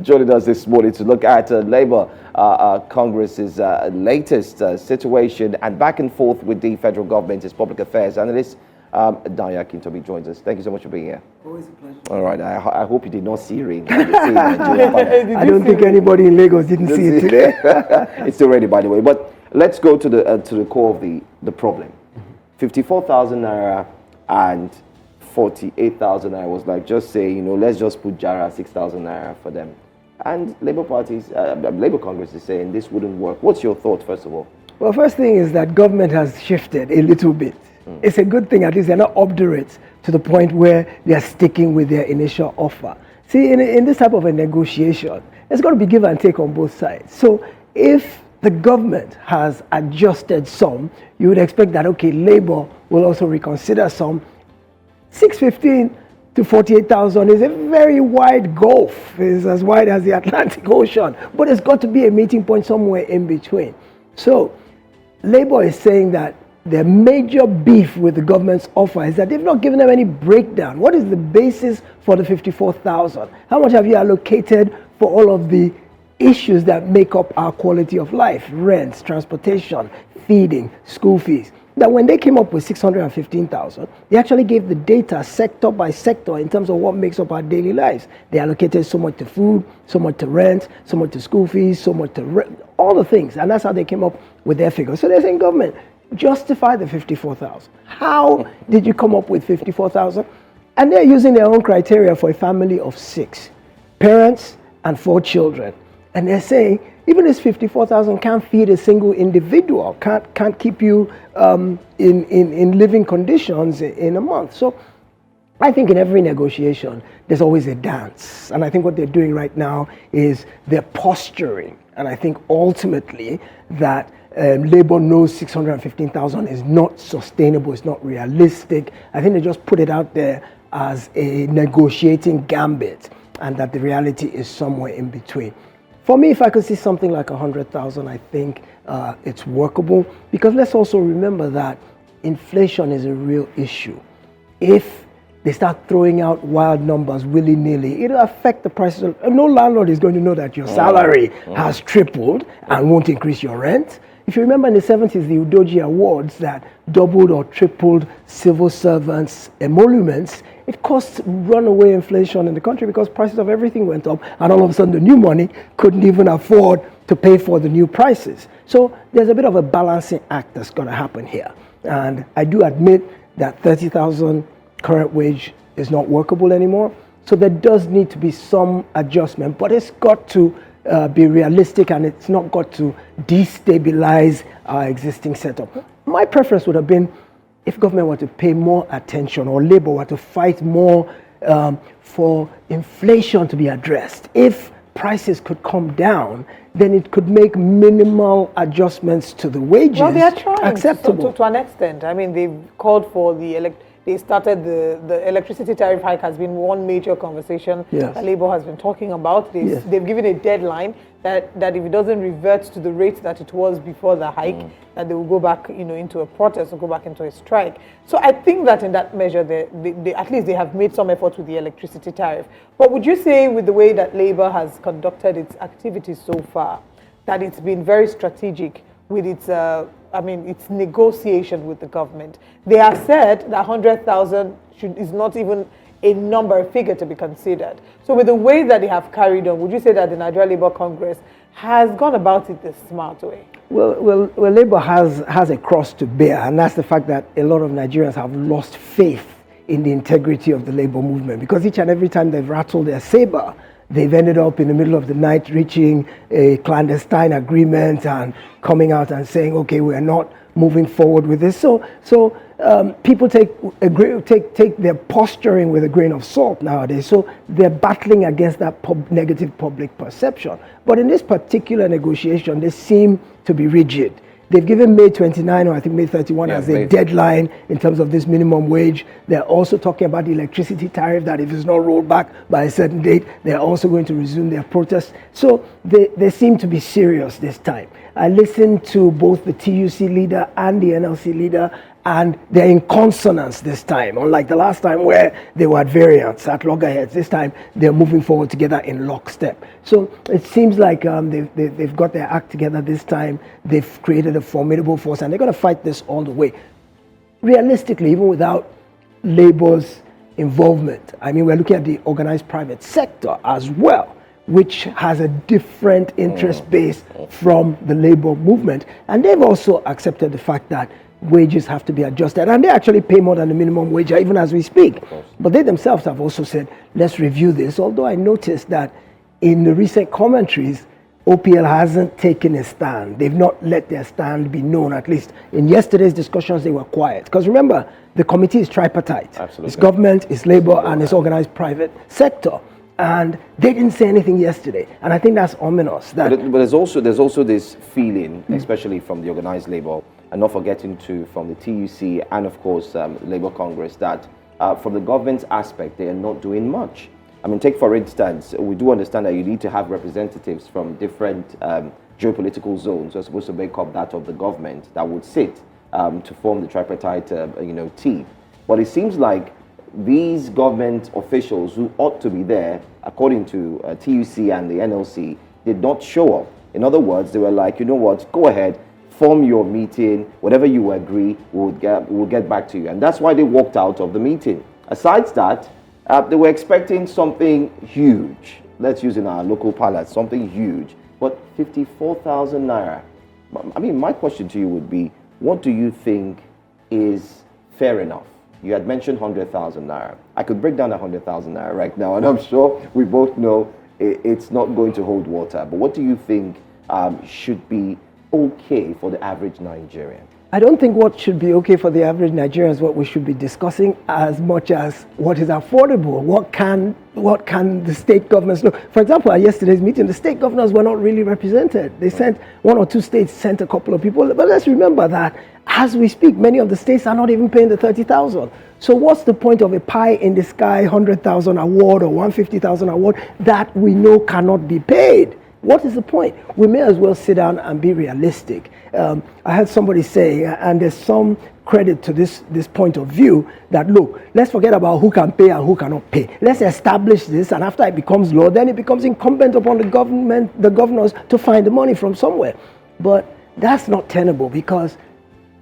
Joining us this morning to look at Labour Congress's latest situation and back and forth with the federal government is Public Affairs Analyst Dayo Akintobi joins us. Thank you so much for being here. Always a pleasure. All right, I hope you did not see rain. I don't think anybody in Lagos didn't see it today. It's still ready, by the way. But let's go to the core of the problem. 54,000 naira and 48,000 naira was like, just say, let's just put Jara 6,000 naira for them. And Labour Congress is saying this wouldn't work. What's your thought, first of all? Well, first thing is that government has shifted a little bit. It's a good thing, at least they're not obdurate to the point where they're sticking with their initial offer. See, in this type of a negotiation, there's got to be give and take on both sides. So if the government has adjusted some, you would expect that, okay, Labour will also reconsider some. 615 to 48,000 is a very wide gulf. It's as wide as the Atlantic Ocean. But there's got to be a meeting point somewhere in between. So Labour is saying that their major beef with the government's offer is that they've not given them any breakdown. What is the basis for the 54,000? How much have you allocated for all of the issues that make up our quality of life? Rents, transportation, feeding, school fees. That when they came up with 615,000, they actually gave the data sector by sector in terms of what makes up our daily lives. They allocated so much to food, so much to rent, so much to school fees, so much to all the things. And that's how they came up with their figures. So they're saying, government, justify the 54,000. How did you come up with 54,000? And they're using their own criteria for a family of 6 parents and 4 children. And they're saying, even this 54,000 can't feed a single individual, can't keep you in living conditions in a month. So I think in every negotiation, there's always a dance. And I think what they're doing right now is they're posturing. And I think ultimately that Labour knows 615,000 is not sustainable, it's not realistic. I think they just put it out there as a negotiating gambit and that the reality is somewhere in between. For me, if I could see something like 100,000, I think it's workable, because let's also remember that inflation is a real issue. If they start throwing out wild numbers willy-nilly, it'll affect the prices. No landlord is going to know that your salary has tripled and won't increase your rent. If you remember in the 70s, the Udoji Awards that doubled or tripled civil servants' emoluments, it caused runaway inflation in the country because prices of everything went up, and all of a sudden the new money couldn't even afford to pay for the new prices. So there's a bit of a balancing act that's going to happen here. And I do admit that 30,000 current wage is not workable anymore. So there does need to be some adjustment, but it's got to be realistic, and it's not got to destabilize our existing setup. My preference would have been if government were to pay more attention, or Labour were to fight more for inflation to be addressed. If prices could come down, then it could make minimal adjustments to the wages. Well, they are trying acceptable. to an extent. I mean, they've called for they started the electricity tariff hike has been one major conversation that Labour has been talking about. They've given a deadline that if it doesn't revert to the rate that it was before the hike, that they will go back, into a protest or go back into a strike. So I think that in that measure, they at least they have made some effort with the electricity tariff. But would you say, with the way that Labour has conducted its activities so far, that it's been very strategic with its its negotiation with the government? They have said that 100,000 is not even a figure to be considered. So with the way that they have carried on, would you say that the Nigeria Labour Congress has gone about it the smart way? Well, Labour has a cross to bear, and that's the fact that a lot of Nigerians have lost faith in the integrity of the Labour movement, because each and every time they've rattled their saber, they've ended up in the middle of the night reaching a clandestine agreement and coming out and saying, okay, we're not moving forward with this. So people take their posturing with a grain of salt nowadays. So they're battling against that negative public perception. But in this particular negotiation, they seem to be rigid. They've given May 29 or I think May 31 as a deadline in terms of this minimum wage. They're also talking about the electricity tariff, that if it's not rolled back by a certain date, they're also going to resume their protests. So they seem to be serious this time. I listened to both the TUC leader and the NLC leader, and they're in consonance this time. Unlike the last time where they were at variance, at loggerheads, this time they're moving forward together in lockstep. So it seems like they've got their act together this time. They've created a formidable force, and they're going to fight this all the way. Realistically, even without Labour's involvement, I mean, we're looking at the organized private sector as well, which has a different interest base from the Labour movement. And they've also accepted the fact that wages have to be adjusted. And they actually pay more than the minimum wage, even as we speak. But they themselves have also said, let's review this. Although I noticed that in the recent commentaries, OPL hasn't taken a stand. They've not let their stand be known. At least in yesterday's discussions, they were quiet. Because remember, the committee is tripartite. Absolutely. It's government, it's Labour, and it's organized private sector. And they didn't say anything yesterday. And I think that's ominous. That but there's also this feeling, especially from the organized Labour, and not forgetting to from the TUC and of course Labour Congress, that from the government's aspect, they are not doing much. I mean, take for instance, we do understand that you need to have representatives from different geopolitical zones who are supposed to make up that of the government that would sit to form the tripartite team. But it seems like these government officials who ought to be there, according to TUC and the NLC, did not show up. In other words, they were like, you know what, go ahead, form your meeting, whatever you agree, we'll get back to you. And that's why they walked out of the meeting. Aside that, they were expecting something huge. Let's use in our local parlance, something huge. But 54,000 naira. I mean, my question to you would be, what do you think is fair enough? You had mentioned 100,000 naira. I could break down 100,000 naira right now, and I'm sure we both know it's not going to hold water. But what do you think should be okay for the average Nigerian? I don't think what should be okay for the average Nigerian is what we should be discussing as much as what is affordable. What can the state governments do? For example, at yesterday's meeting, the state governors were not really represented. They sent one or two states, sent a couple of people. But let's remember that as we speak, many of the states are not even paying the 30,000. So what's the point of a pie in the sky 100,000 award or 150,000 award that we know cannot be paid? What is the point? We may as well sit down and be realistic. I heard somebody say, and there's some credit to this point of view, that look, let's forget about who can pay and who cannot pay. Let's establish this, and after it becomes law, then it becomes incumbent upon the governors to find the money from somewhere. But that's not tenable, because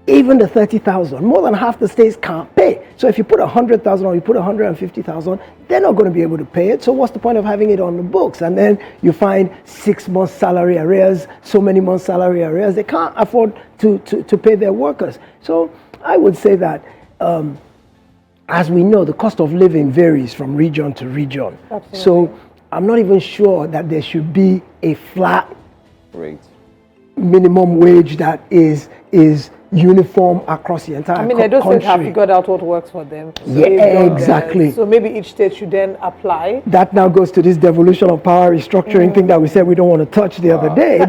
even the 30,000, more than half the states can't pay. So if you put 100,000 or you put 150,000, they're not going to be able to pay it. So what's the point of having it on the books? And then you find 6 months salary arrears, so many months salary arrears. They can't afford to pay their workers. So I would say that, as we know, the cost of living varies from region to region. Absolutely. So I'm not even sure that there should be a flat rate minimum wage that is uniform across the entire country. I mean, those states have figured out what works for them. So yeah, exactly. So maybe each state should then apply. That now goes to this devolution of power restructuring thing that we said we don't want to touch the other day.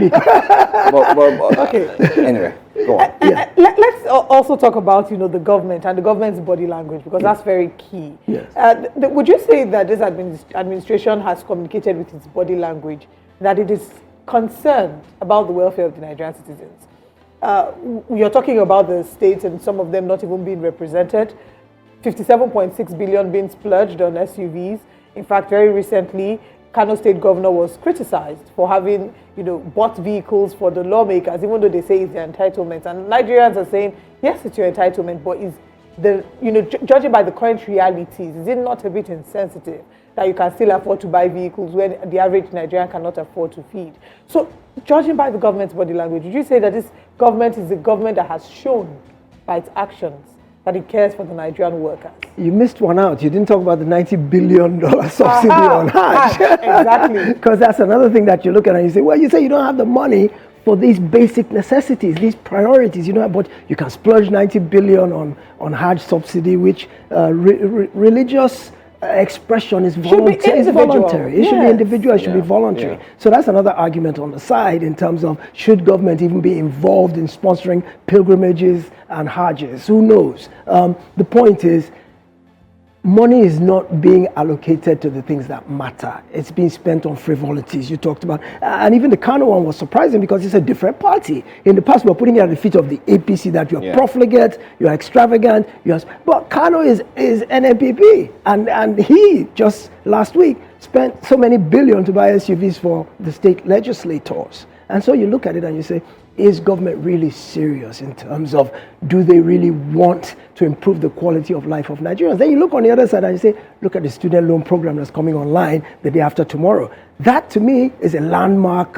Okay. Anyway, go on. Let's also talk about, the government and the government's body language, because that's very key. Yes. Would you say that this administration has communicated with its body language that it is concerned about the welfare of the Nigerian citizens? You're talking about the states and some of them not even being represented. 57.6 billion being splurged on SUVs. In fact, very recently, Kano State Governor was criticized for having, bought vehicles for the lawmakers, even though they say it's their entitlement. And Nigerians are saying, yes, it's your entitlement, but is judging by the current realities, is it not a bit insensitive that you can still afford to buy vehicles when the average Nigerian cannot afford to feed? So, judging by the government's body language, would you say that this government is a government that has shown by its actions that it cares for the Nigerian workers? You missed one out. You didn't talk about the $90 billion subsidy on Hajj. Exactly. Because that's another thing that you look at and you say, well, you say you don't have the money for these basic necessities, these priorities, but you can splurge 90 billion on Hajj subsidy, which religious expression is voluntary. It should be individual, it should be voluntary. Yeah. So that's another argument on the side in terms of should government even be involved in sponsoring pilgrimages and Hajjs? Who knows? The point is, money is not being allocated to the things that matter. It's being spent on frivolities you talked about. And even the Kano one was surprising because it's a different party. In the past, we were putting it at the feet of the APC that you're profligate, you're extravagant. But Kano is NNPP. And he, just last week, spent so many billion to buy SUVs for the state legislators. And so you look at it and you say, is government really serious in terms of, do they really want to improve the quality of life of Nigerians? Then you look on the other side and you say, look at the student loan program that's coming online the day after tomorrow. That to me is a landmark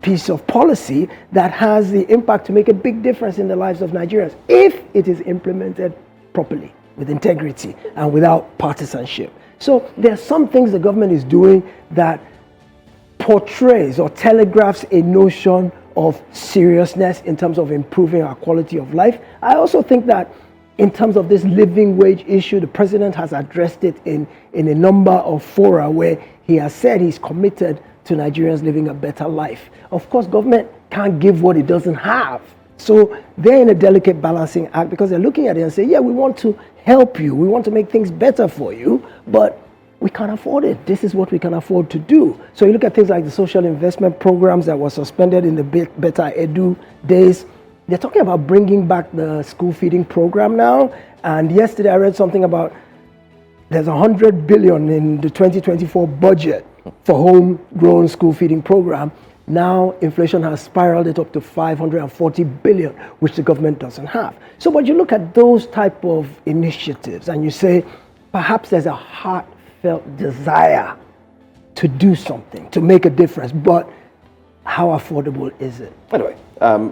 piece of policy that has the impact to make a big difference in the lives of Nigerians if it is implemented properly, with integrity and without partisanship. So there are some things the government is doing that portrays or telegraphs a notion of seriousness in terms of improving our quality of life. I also think that in terms of this living wage issue, the president has addressed it in a number of fora where he has said he's committed to Nigerians living a better life. Of course, government can't give what it doesn't have. So they're in a delicate balancing act because they're looking at it and say, yeah, we want to help you. We want to make things better for you, but we can't afford it. This is what we can afford to do. So you look at things like the social investment programs that were suspended in the Better Edu days. They're talking about bringing back the school feeding program now. And yesterday I read something about there's 100 billion in the 2024 budget for homegrown school feeding program. Now inflation has spiraled it up to 540 billion, which the government doesn't have. So but you look at those type of initiatives and you say, perhaps there's a heartfelt desire to do something, to make a difference, but how affordable is it? Anyway,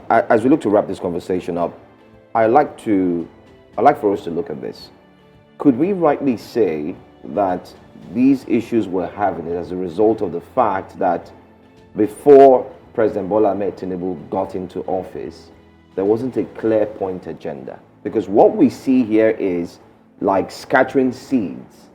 as we look to wrap this conversation up, I'd like for us to look at this. Could we rightly say that these issues we're having as a result of the fact that before President Bola Ahmed Tinubu got into office, there wasn't a clear point agenda? Because what we see here is like scattering seeds,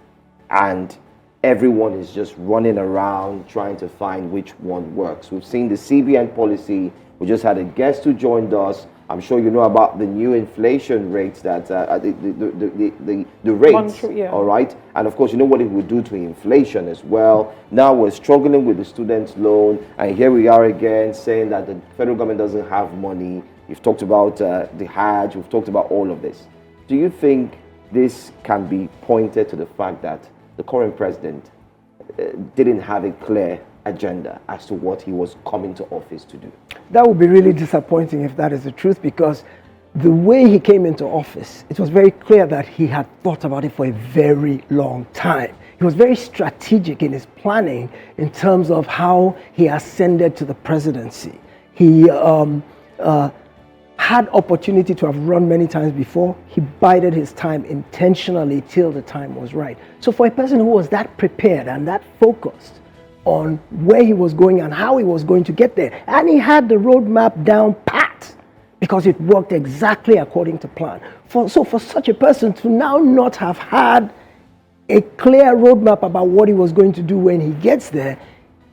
and everyone is just running around trying to find which one works. We've seen the CBN policy. We just had a guest who joined us. I'm sure you know about the new inflation rates that the rates, all right? And of course, you know what it would do to inflation as well. Now we're struggling with the student loan, and here we are again saying that the federal government doesn't have money. You've talked about the Hajj. We've talked about all of this. Do you think this can be pointed to the fact that the current president didn't have a clear agenda as to what he was coming to office to do? That would be really disappointing if that is the truth, because the way he came into office, it was very clear that he had thought about it for a very long time. He was very strategic in his planning in terms of how he ascended to the presidency. He had opportunity to have run many times before. He bided his time intentionally till the time was right. So for a person who was that prepared and that focused on where he was going and how he was going to get there, and he had the roadmap down pat because it worked exactly according to plan. So for such a person to now not have had a clear roadmap about what he was going to do when he gets there,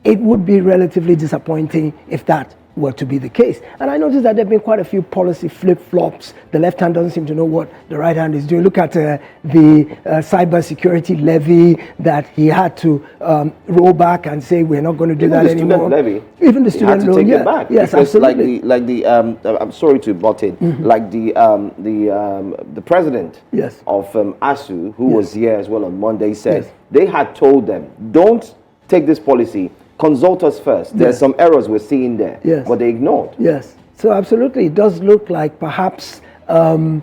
it would be relatively disappointing if that were to be the case. And I noticed that there have been quite a few policy flip-flops. The left hand doesn't seem to know what the right hand is doing. Look at the cyber security levy that he had to roll back and say we're not going to do that anymore. Even the student loan, it back. Yes, because absolutely. Like the I'm sorry to butt in. Like the president of ASU, who was here as well on Monday, said they had told them, don't take this policy. Consult us first. There's some errors we're seeing there, but they ignored. Yes, so absolutely, it does look like perhaps the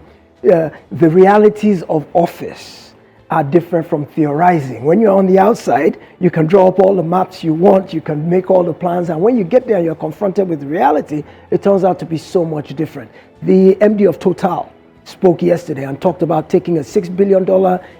realities of office are different from theorizing. When you're on the outside, you can draw up all the maps you want, you can make all the plans, and when you get there and you're confronted with reality, it turns out to be so much different. The MD of Total spoke yesterday and talked about taking a $6 billion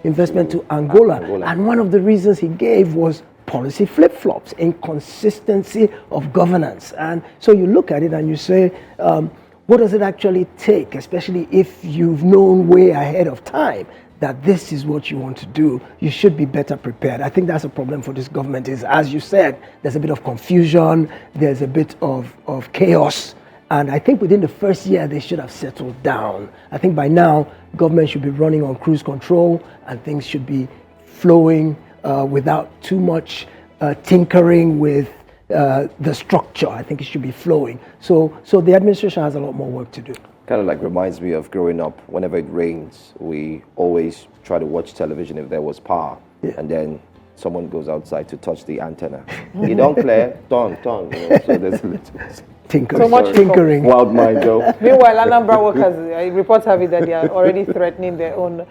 investment to Angola, and one of the reasons he gave was policy flip-flops, inconsistency of governance. And so you look at it and you say, what does it actually take, especially if you've known way ahead of time that this is what you want to do? You should be better prepared. I think that's a problem for this government is, as you said, there's a bit of confusion, there's a bit of chaos, And I think within the first year, they should have settled down. I think by now, government should be running on cruise control and things should be flowing without too much tinkering with the structure. I think it should be flowing. So the administration has a lot more work to do. Kind of like reminds me of growing up. Whenever it rains, we always try to watch television if there was power. Yeah. And then someone goes outside to touch the antenna. You don't clear, turn. So there's a little... Tinkering. So much tinkering. Wild mind, Joe. Meanwhile, Anambra workers, reports have it that they are already threatening their own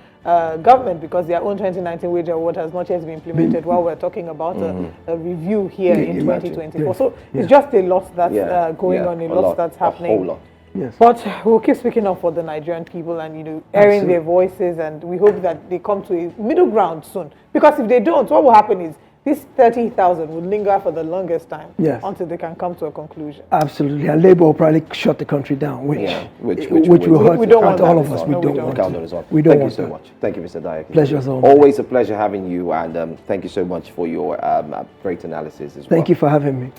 government because their own 2019 wage award has not yet been implemented while we're talking about a review here in 2024. So it's just a lot that's going on, a lot that's happening. A whole lot. Yes. But we'll keep speaking up for the Nigerian people and, airing their voices, and we hope that they come to a middle ground soon. Because if they don't, what will happen is this 30,000 would linger for the longest time until they can come to a conclusion. Absolutely. And Labour will probably shut the country down, which will hurt we don't want all of us. We don't want to. Thank you so much. Thank you, Mr. Dayo Akintobi. Pleasure. Always a pleasure having you, and thank you so much for your great analysis as well. Thank you for having me.